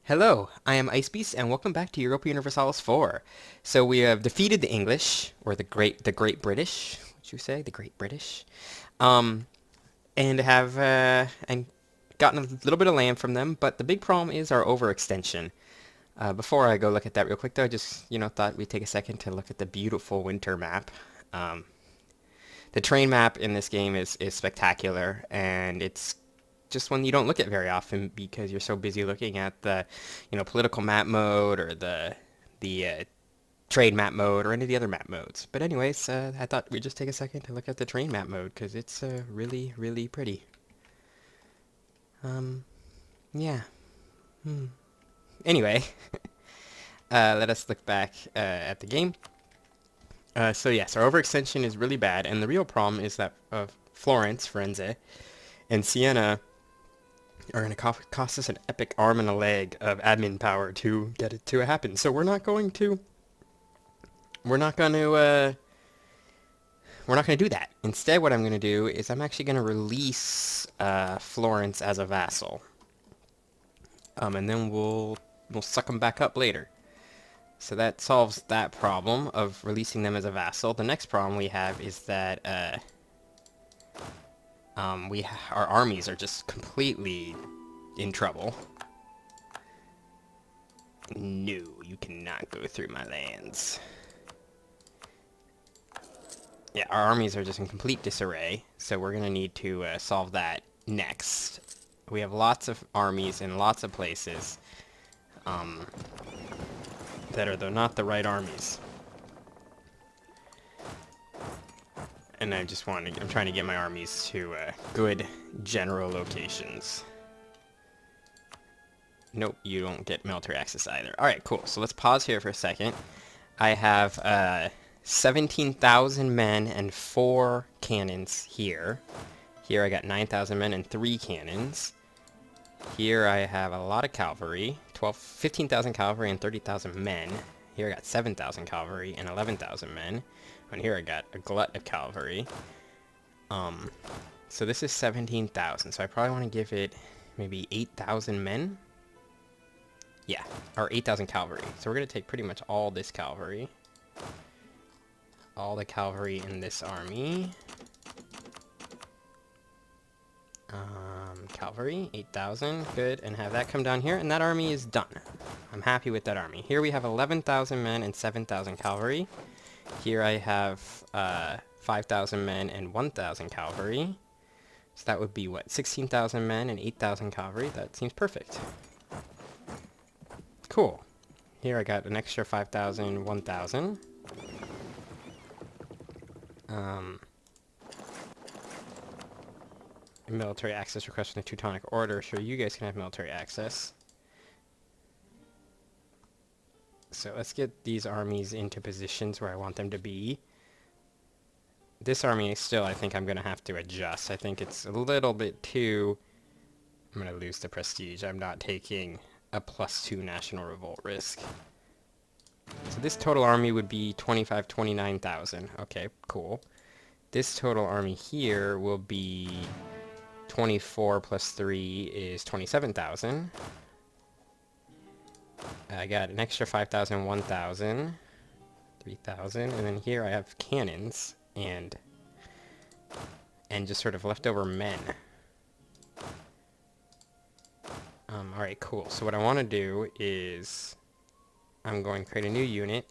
Hello, I am Icebeast, and welcome back to Europa Universalis 4. So we have defeated the English, or the Great British, would you say? The Great British. Um, and have, and gotten a little bit of land from them, but the big problem is our overextension. Before I go look at that real quick, though, I just, thought we'd take a second to look at the beautiful winter map. Um, the terrain map in this game is spectacular, and it's just one you don't look at very often because you're so busy looking at the, political map mode or the trade map mode or any of the other map modes. But anyways, I thought we'd just take a second to look at the terrain map mode because it's really, really pretty. Yeah. Hmm. Anyway, let us look back at the game. So yes, our overextension is really bad, and the real problem is that Florence, Firenze, and Siena are going to cost us an epic arm and a leg of admin power to get it to happen. So we're not going to do that. Instead, what I'm going to do is I'm actually going to release Florence as a vassal, and then we'll suck them back up later. So that solves that problem of releasing them as a vassal. The next problem we have is that our armies are just completely in trouble. No, you cannot go through my lands. Yeah, our armies are just in complete disarray, so we're going to need to solve that next. We have lots of armies in lots of places that are not the right armies. And I'm trying to get my armies to good general locations. Nope, you don't get military access either. Alright, cool. So let's pause here for a second. I have 17,000 men and 4 cannons here. Here I got 9,000 men and 3 cannons. Here I have a lot of cavalry. 15,000 cavalry and 30,000 men. Here I got 7,000 cavalry and 11,000 men. And here I got a glut of cavalry. So this is 17,000. So I probably want to give it maybe 8,000 men. Yeah, or 8,000 cavalry. So we're going to take pretty much all this cavalry. All the cavalry in this army. Cavalry, 8,000, good, and have that come down here, and that army is done. I'm happy with that army. Here we have 11,000 men and 7,000 cavalry. Here I have 5,000 men and 1,000 cavalry. So that would be, what, 16,000 men and 8,000 cavalry? That seems perfect. Cool. Here I got an extra 5,000, 1,000. Military access request from the Teutonic Order. Sure, you guys can have military access. So let's get these armies into positions where I want them to be. This army still, I think I'm going to have to adjust. I think it's a little bit too... I'm going to lose the prestige. I'm not taking a +2 national revolt risk. So this total army would be 29,000. Okay, cool. This total army here will be 24 plus 3 is 27,000. I got an extra 5,000, 1,000, 3,000, and then here I have cannons and just sort of leftover men. Alright, cool. So what I want to do is I'm going to create a new unit.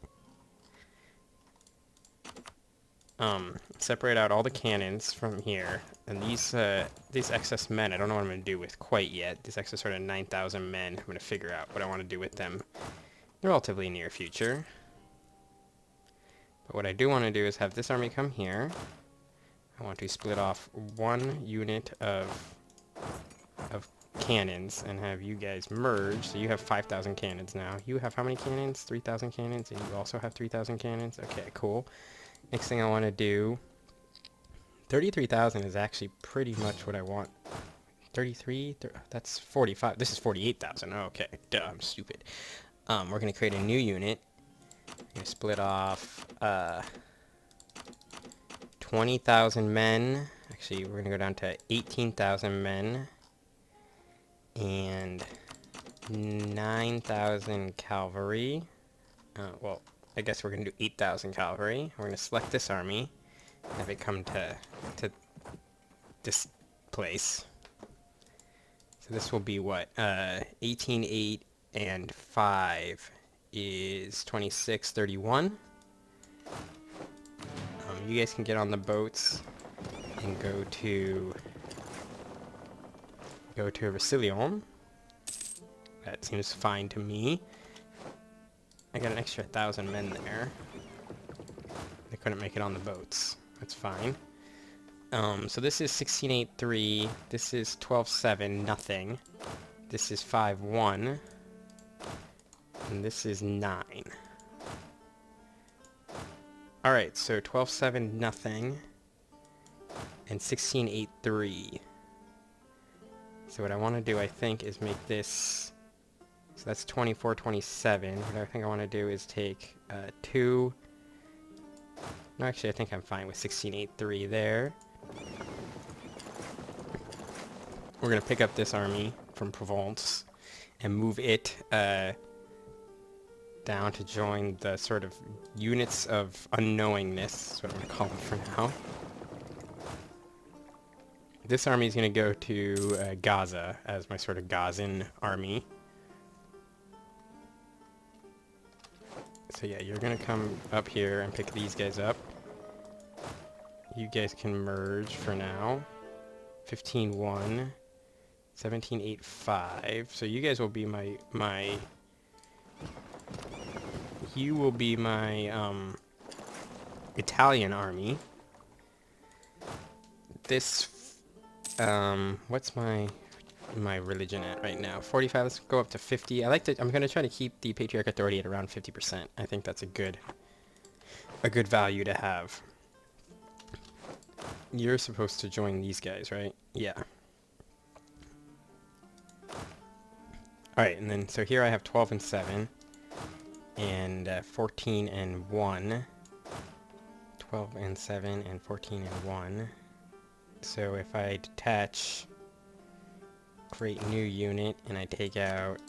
Separate out all the cannons from here, and these excess men, I don't know what I'm going to do with quite yet. These excess sort of 9,000 men, I'm going to figure out what I want to do with them in the relatively near future. But what I do want to do is have this army come here. I want to split off one unit of cannons and have you guys merge. So you have 5,000 cannons now. You have how many cannons? 3,000 cannons, and you also have 3,000 cannons. Okay, cool. Next thing I want to do, 33,000 is actually pretty much what I want. 33, that's 45. This is 48,000. Okay, duh, I'm stupid. We're going to create a new unit. I'm going to split off 20,000 men. Actually, we're going to go down to 18,000 men. And 9,000 cavalry. Well, I guess we're going to do 8,000 cavalry. We're going to select this army, have it come to this place. So this will be what? 18, 8, and 5 is 26, 31. You guys can get on the boats and go to Roussillon. That seems fine to me. I got an extra 1,000 men there. They couldn't make it on the boats. That's fine. So this is 1683. This is 12-7, nothing. This is 5-1. And this is 9. Alright, so 12-7, nothing. And 1683. So what I want to do, I think, is make this... So that's 24-27. What I think I want to do is take 2... No, actually, I think I'm fine with 1683 there. We're going to pick up this army from Provence and move it down to join the sort of units of unknowingness, is what I'm going to call them for now. This army is going to go to Gaza as my sort of Gazan army. So yeah, you're going to come up here and pick these guys up. You guys can merge for now. 15-1. 17-8-5. So you guys will be you will be my Italian army. This what's my religion at right now? 45. Let's go up to 50. I'm going to try to keep the patriarch authority at around 50%. I think that's a good value to have. You're supposed to join these guys, right? Yeah. Alright, and then, so here I have 12 and 7, and 14 and 1. 12 and 7, and 14 and 1. So if I detach, create new unit, and I take out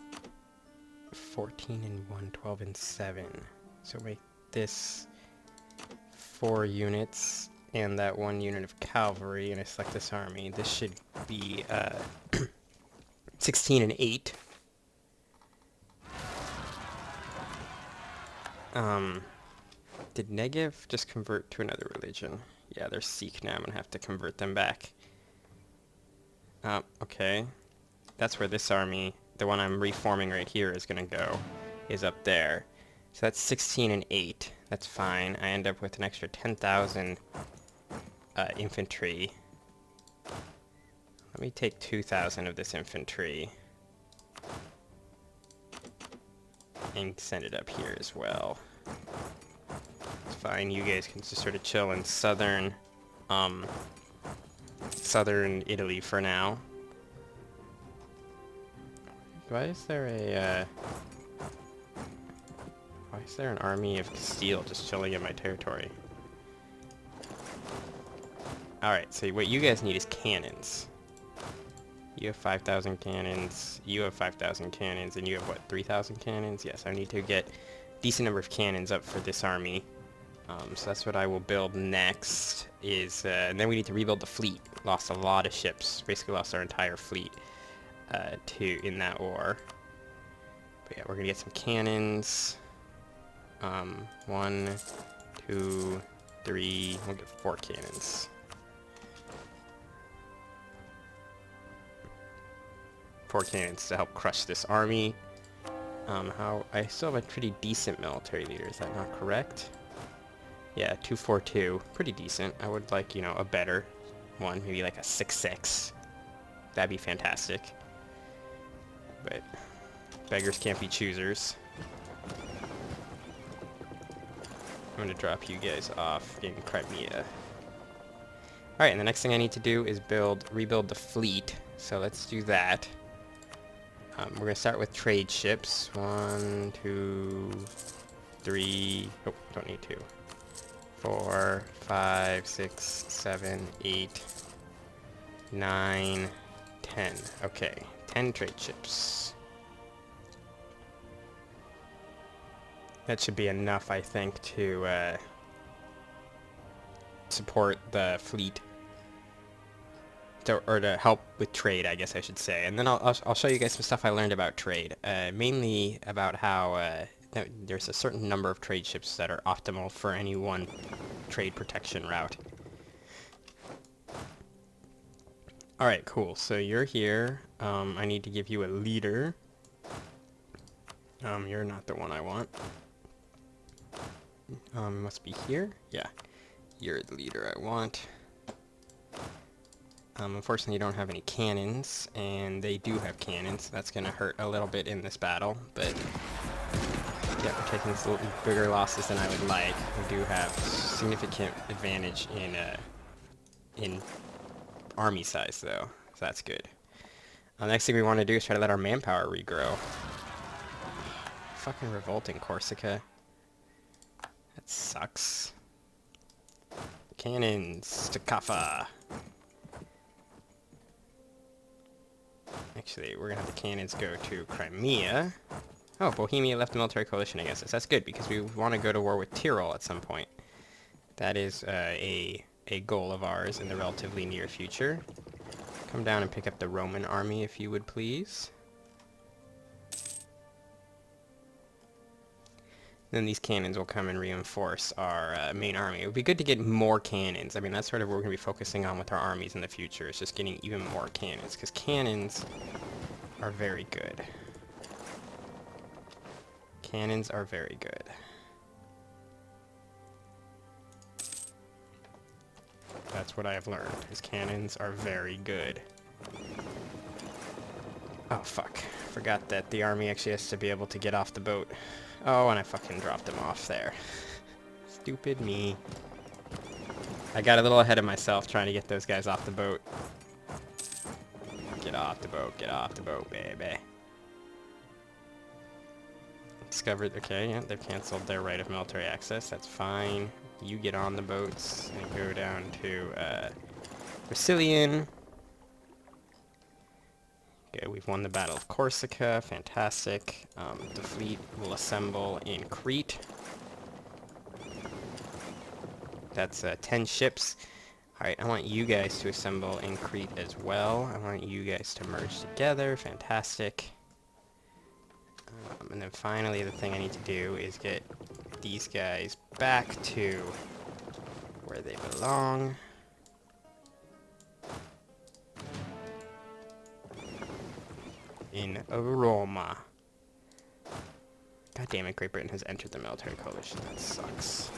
14 and 1, 12 and 7. So make this 4 units, and that 1 unit of cavalry, and I select this army. This should be 16 and 8. Did Negev just convert to another religion? Yeah, they're Sikh now. I'm gonna have to convert them back. Okay. That's where this army, the one I'm reforming right here, is gonna go, is up there. So that's 16 and 8. That's fine. I end up with an extra 10,000 infantry. Let me take 2,000 of this infantry and send it up here as well. It's fine. You guys can just sort of chill in southern Italy for now. Why is there an army of Castile just chilling in my territory? Alright, so what you guys need is cannons. You have 5,000 cannons, you have 5,000 cannons, and you have, what, 3,000 cannons? Yes, I need to get a decent number of cannons up for this army. So that's what I will build next, and then we need to rebuild the fleet. Lost a lot of ships, basically lost our entire fleet in that war. But yeah, we're going to get some cannons. 1, 2, 3, we'll get 4 cannons. 4 cannons to help crush this army. I still have a pretty decent military leader, is that not correct? Yeah, 242, pretty decent. I would like, you know, a better one, maybe like a 6-6. That'd be fantastic. But beggars can't be choosers. I'm gonna drop you guys off in Crimea. Alright, and the next thing I need to do is rebuild the fleet. So let's do that. We're gonna start with trade ships. 1, 2, 3. Oh, don't need 2. 4, 5, 6, 7, 8, 9, 10. Okay, 10 trade ships. That should be enough, I think, to support the fleet. Or to help with trade, I guess I should say. And then I'll show you guys some stuff I learned about trade. Mainly about how there's a certain number of trade ships that are optimal for any one trade protection route. Alright, cool. So you're here. I need to give you a leader. You're not the one I want. Must be here? Yeah. You're the leader I want. Unfortunately, you don't have any cannons, and they do have cannons, so that's going to hurt a little bit in this battle, but yeah, we're taking some bigger losses than I would like. We do have significant advantage in army size, though, so that's good. Next thing we want to do is try to let our manpower regrow. Fucking revolting, Corsica. That sucks. Cannons to Kaffa. Actually, we're gonna have the cannons go to Crimea. Oh, Bohemia left the military coalition against us. That's good, because we want to go to war with Tyrol at some point. That is a goal of ours in the relatively near future. Come down and pick up the Roman army, if you would please. Then these cannons will come and reinforce our main army. It would be good to get more cannons. I mean, that's sort of what we're going to be focusing on with our armies in the future, is just getting even more cannons, because cannons are very good. Cannons are very good. That's what I have learned, is cannons are very good. Oh, fuck. Forgot that the army actually has to be able to get off the boat. Oh, and I fucking dropped him off there. Stupid me. I got a little ahead of myself trying to get those guys off the boat. Get off the boat, baby. Discovered, okay, yeah, they've canceled their right of military access, that's fine. You get on the boats and go down to, Brasilian. Okay, we've won the Battle of Corsica, fantastic. The fleet will assemble in Crete. That's 10 ships. Alright, I want you guys to assemble in Crete as well. I want you guys to merge together, fantastic. And then finally, the thing I need to do is get these guys back to where they belong. In Roma. God damn it, Great Britain has entered the military coalition. That sucks.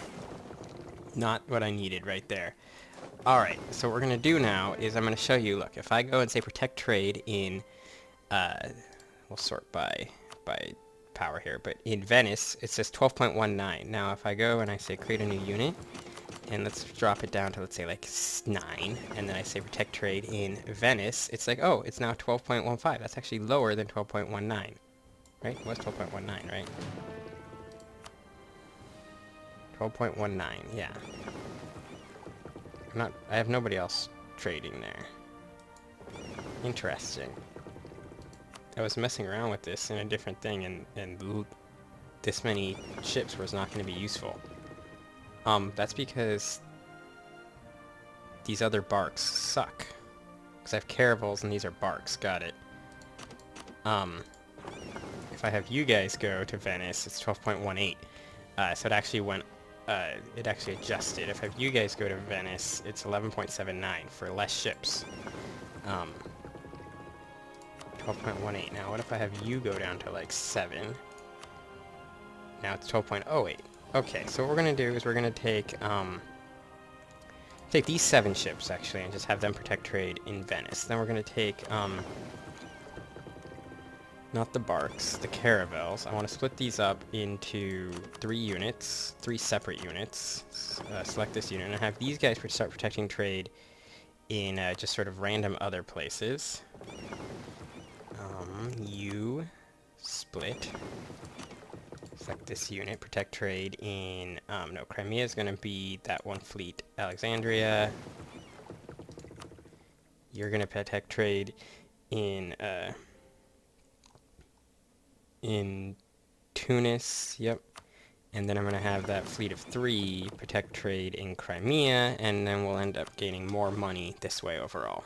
Not what I needed right there. Alright, so what we're going to do now is I'm going to show you, look, if I go and say protect trade in, we'll sort by power here, but in Venice, it says 12.19. Now, if I go and I say create a new unit, and let's drop it down to, let's say, like 9, and then I say protect trade in Venice, it's like, oh, it's now 12.15. That's actually lower than 12.19, right? It was 12.19, right? 12.19, yeah. I have nobody else trading there. Interesting. I was messing around with this in a different thing, and this many ships was not going to be useful. That's because these other barks suck. Because I have caravels and these are barks, got it. If I have you guys go to Venice, it's 12.18. So it actually went, it actually adjusted. If I have you guys go to Venice, it's 11.79 for less ships. 12.18. Now, what if I have you go down to like 7? Now it's 12.08. Okay, so what we're going to do is we're going to take these 7 ships, actually, and just have them protect trade in Venice. Then we're going to take, not the barks, the caravels. I want to split these up into 3 units, 3 separate units. Select this unit, and have these guys start protecting trade in just sort of random other places. You split. Select this unit, protect trade in, no, Crimea is going to be that one fleet, Alexandria. You're going to protect trade in Tunis, yep. And then I'm going to have that fleet of 3 protect trade in Crimea, and then we'll end up gaining more money this way overall.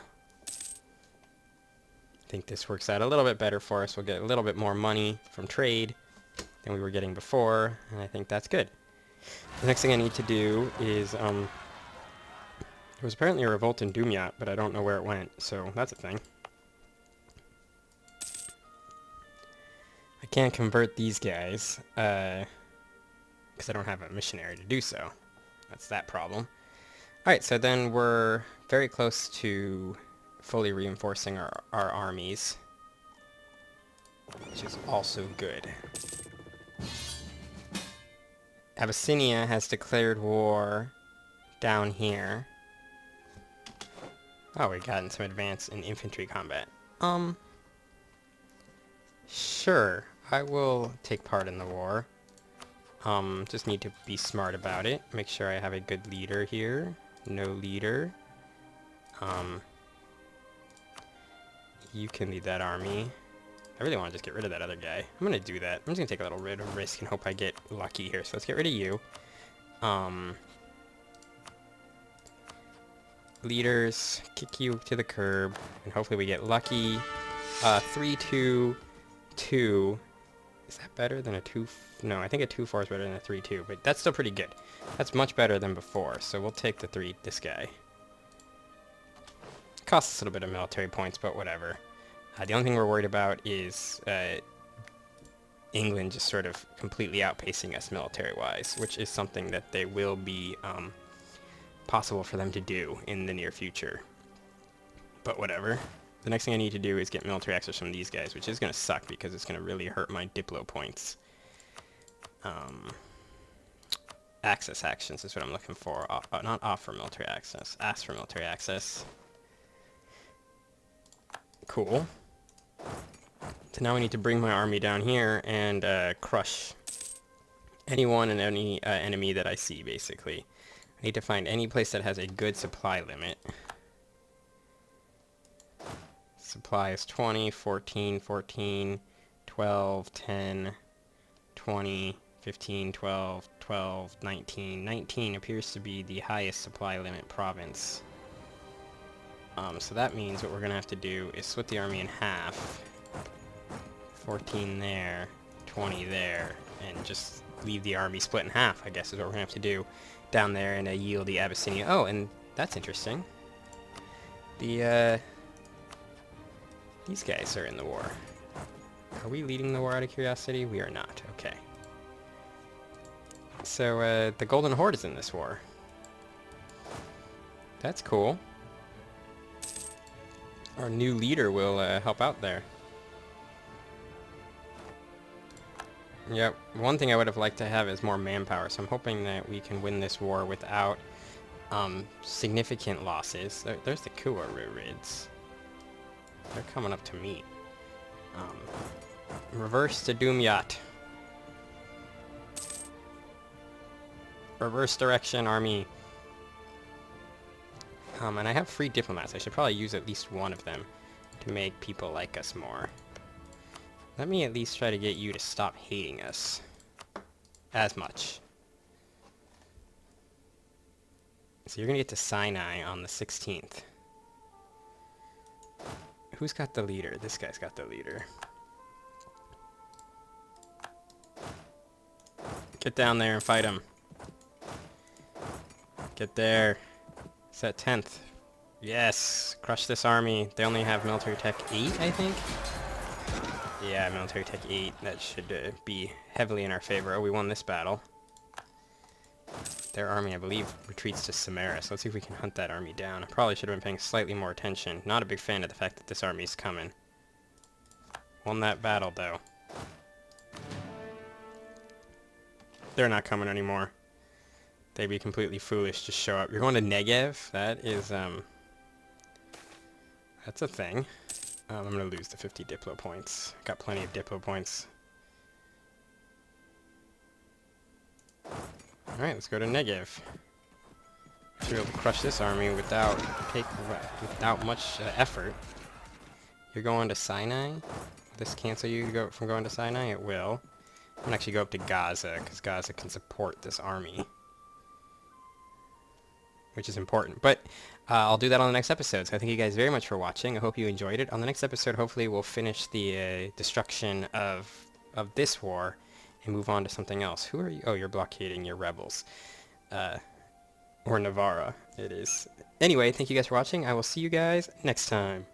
I think this works out a little bit better for us. We'll get a little bit more money from trade than we were getting before, and I think that's good. The next thing I need to do is, there was apparently a revolt in Dumyat, but I don't know where it went, so that's a thing. I can't convert these guys, because I don't have a missionary to do so. That's that problem. Alright, so then we're very close to fully reinforcing our armies, which is also good. Abyssinia has declared war down here. Oh, we've gotten some advance in infantry combat. Sure, I will take part in the war. Just need to be smart about it. Make sure I have a good leader here. No leader. You can lead that army. I really want to just get rid of that other guy. I'm going to do that. I'm just going to take a little bit of risk and hope I get lucky here. So let's get rid of you. Leaders, kick you to the curb, and hopefully we get lucky. 3-2-2. Is that better than a 2? No, I think a 2-4 is better than a 3-2, but that's still pretty good. That's much better than before, so we'll take the this guy. Costs us a little bit of military points, but whatever. The only thing we're worried about is England just sort of completely outpacing us military-wise, which is something that they will be possible for them to do in the near future. But whatever. The next thing I need to do is get military access from these guys, which is going to suck because it's going to really hurt my Diplo points. Access actions is what I'm looking for. Not offer military access. Ask for military access. Cool. So now I need to bring my army down here and crush anyone and any enemy that I see, basically. I need to find any place that has a good supply limit. Supply is 20, 14, 14, 12, 10, 20, 15, 12, 12, 19. 19 appears to be the highest supply limit province. So that means what we're going to have to do is split the army in half. 14 there, 20 there, and just leave the army split in half, I guess is what we're going to have to do down there and yield the Abyssinia. Oh, and that's interesting. These guys are in the war. Are we leading the war out of curiosity? We are not. Okay. So, the Golden Horde is in this war. That's cool. Our new leader will help out there. Yep. One thing I would have liked to have is more manpower, so I'm hoping that we can win this war without significant losses. There's the Kua Rids. They're coming up to meet. Reverse to Dumyat. Reverse direction, army. And I have free diplomats. I should probably use at least one of them to make people like us more. Let me at least try to get you to stop hating us as much. So you're going to get to Sinai on the 16th. Who's got the leader? This guy's got the leader. Get down there and fight him. Get there. It's at 10th. Yes! Crush this army. They only have military tech 8, I think? Yeah, military tech 8. That should be heavily in our favor. Oh, we won this battle. Their army, I believe, retreats to Samaras. Let's see if we can hunt that army down. I probably should have been paying slightly more attention. Not a big fan of the fact that this army is coming. Won that battle, though. They're not coming anymore. They'd be completely foolish to show up. You're going to Negev? That is, that's a thing. I'm going to lose the 50 Diplo points. Got plenty of Diplo points. Alright, let's go to Negev. Should be able to crush this army without much effort. You're going to Sinai? Will this cancel you from going to Sinai? It will. I'm gonna actually go up to Gaza, because Gaza can support this army, which is important. But I'll do that on the next episode. So thank you guys very much for watching. I hope you enjoyed it. On the next episode, hopefully we'll finish the destruction of this war and move on to something else. Who are you? Oh, you're blockading your rebels. Or Navarra, it is. Anyway, thank you guys for watching. I will see you guys next time.